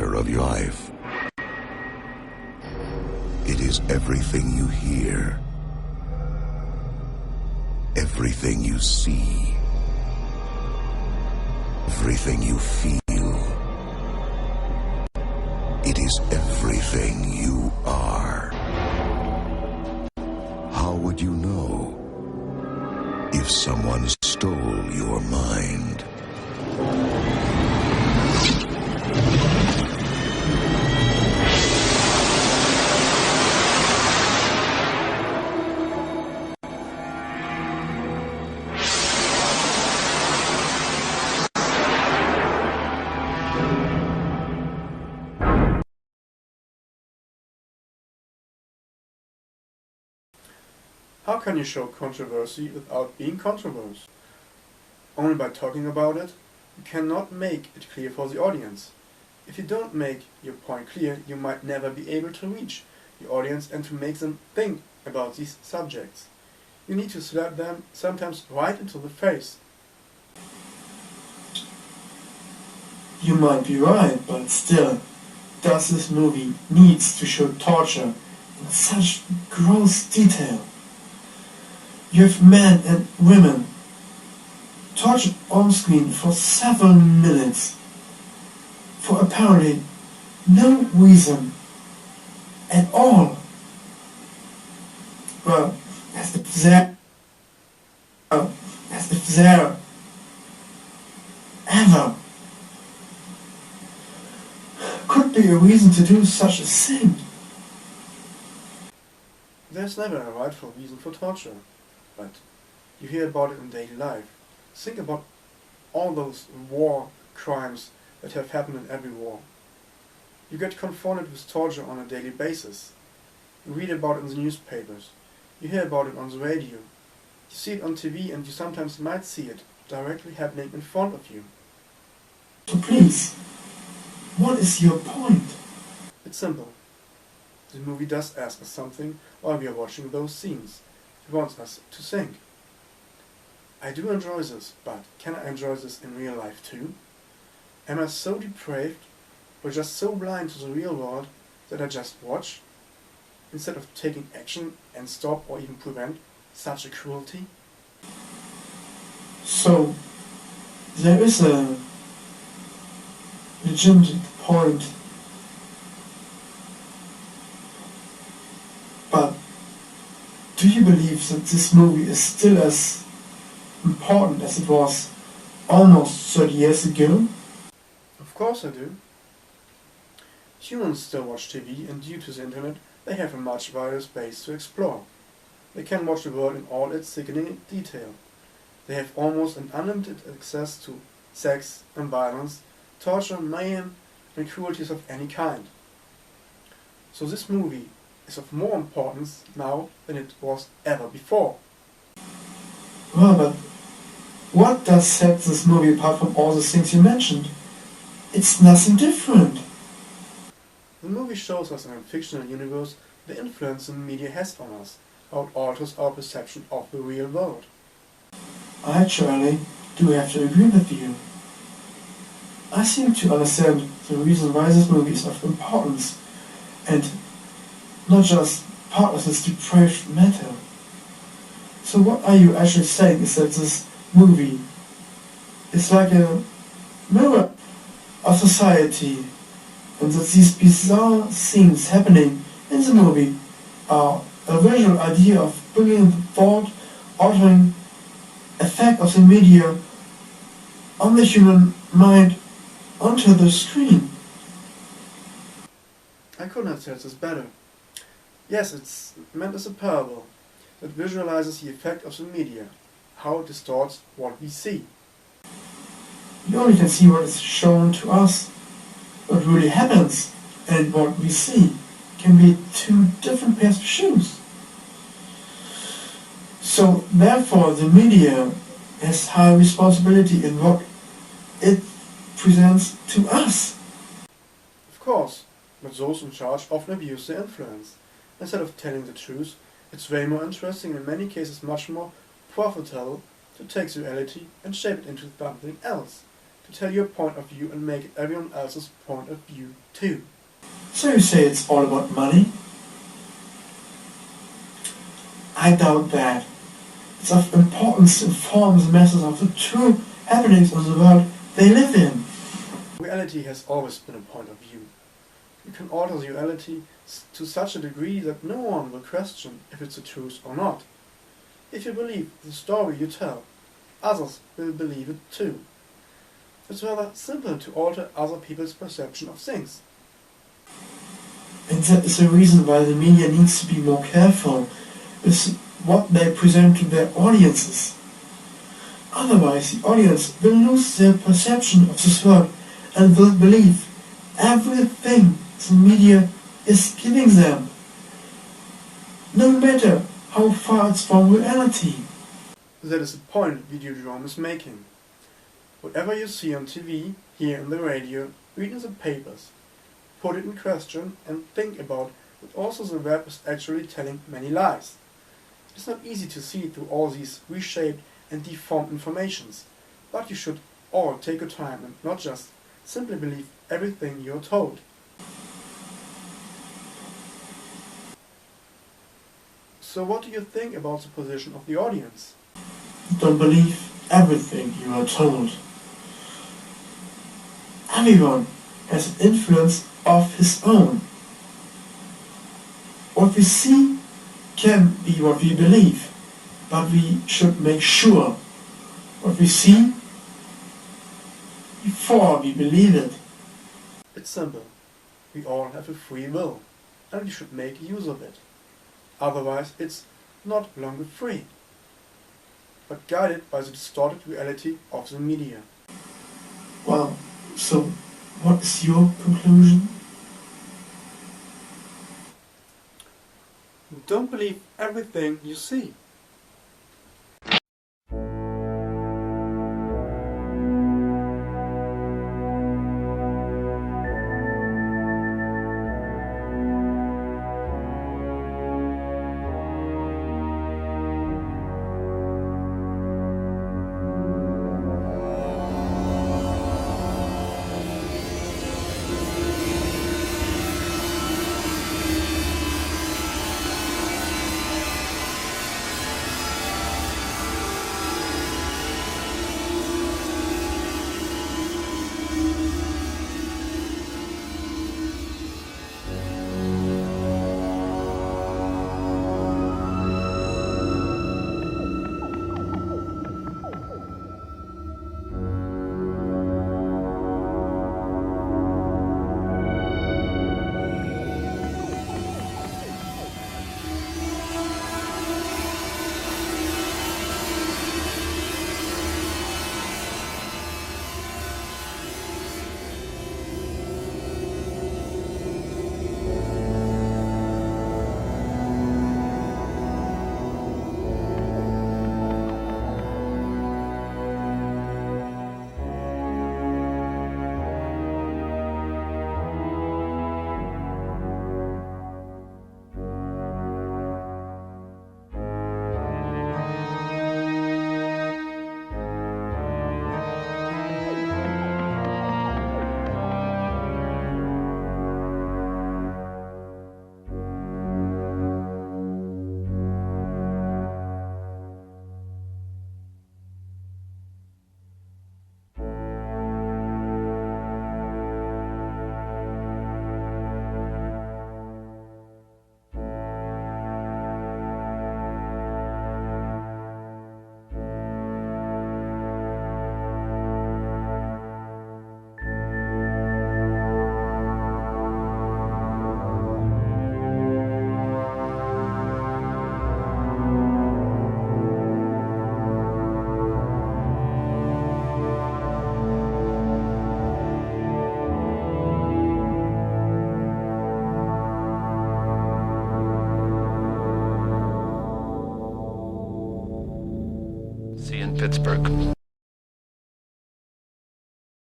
matter of your life. It is everything you hear, everything you see, everything you feel. It is everything you are. How would you know if someone stole your mind? How can you show controversy without being controversial? Only by talking about it. You cannot make it clear for the audience. If you don't make your point clear, you might never be able to reach the audience and to make them think about these subjects. You need to slap them sometimes right into the face. You might be right, but still, does this movie needs to show torture in such gross detail? You have men and women tortured on screen for several minutes for apparently no reason at all. Well, as if there ever could be a reason to do such a thing. There's never a rightful reason for torture, but you hear about it in daily life. Think about all those war crimes that have happened in every war. You get confronted with torture on a daily basis. You read about it in the newspapers. You hear about it on the radio. You see it on TV, and you sometimes might see it directly happening in front of you. So please, what is your point? It's simple. The movie does ask us something while we are watching those scenes. It wants us to think. I do enjoy this, but can I enjoy this in real life too? Am I so depraved or just so blind to the real world that I just watch, instead of taking action and stop or even prevent such a cruelty? So, there is a legitimate point, but do you believe that this movie is still as important as it was almost 30 years ago? Of course I do. Humans still watch TV, and due to the internet, they have a much wider space to explore. They can watch the world in all its sickening detail. They have almost an unlimited access to sex and violence, torture, mayhem, and cruelties of any kind. So this movie is of more importance now than it was ever before. Well, but what does set this movie apart from all the things you mentioned? It's nothing different. The movie shows us in a fictional universe the influence the media has on us, how it alters our perception of the real world. I actually do have to agree with you. I seem to understand the reason why this movie is of importance, and not just part of this depraved matter. So what are you actually saying is that this movie is like a mirror of society, and that these bizarre things happening in the movie are a visual idea of bringing the thought-altering effect of the media on the human mind onto the screen? I couldn't have said this better. Yes, it's meant as a parable that visualizes the effect of the media, how it distorts what we see. We only can see what is shown to us. What really happens and what we see can be two different pairs of shoes. So therefore the media has high responsibility in what it presents to us. Of course, but those in charge often abuse their influence. Instead of telling the truth, it's way more interesting and in many cases much more profitable to take the reality and shape it into something else, to tell your point of view and make it everyone else's point of view too. So you say it's all about money? I doubt that. It's of importance to inform the masses of the true happenings of the world they live in. Reality has always been a point of view. You can alter the reality to such a degree that no one will question if it's the truth or not. If you believe the story you tell, others will believe it too. It's rather simple to alter other people's perception of things. And that is the reason why the media needs to be more careful with what they present to their audiences. Otherwise, the audience will lose their perception of this world and will believe everything the media is giving them, no matter how far it's from reality. That is the point Videodrome is making. Whatever you see on TV, hear on the radio, read in the papers, put it in question and think about that also the web is actually telling many lies. It's not easy to see through all these reshaped and deformed informations, but you should all take your time and not just simply believe everything you're told. So what do you think about the position of the audience? Don't believe everything you are told. Everyone has an influence of his own. What we see can be what we believe, but we should make sure what we see before we believe it. It's simple. We all have a free will, and we should make use of it. Otherwise it's not longer free, but guided by the distorted reality of the media. Well, so what is your conclusion? Don't believe everything you see. See you in Pittsburgh.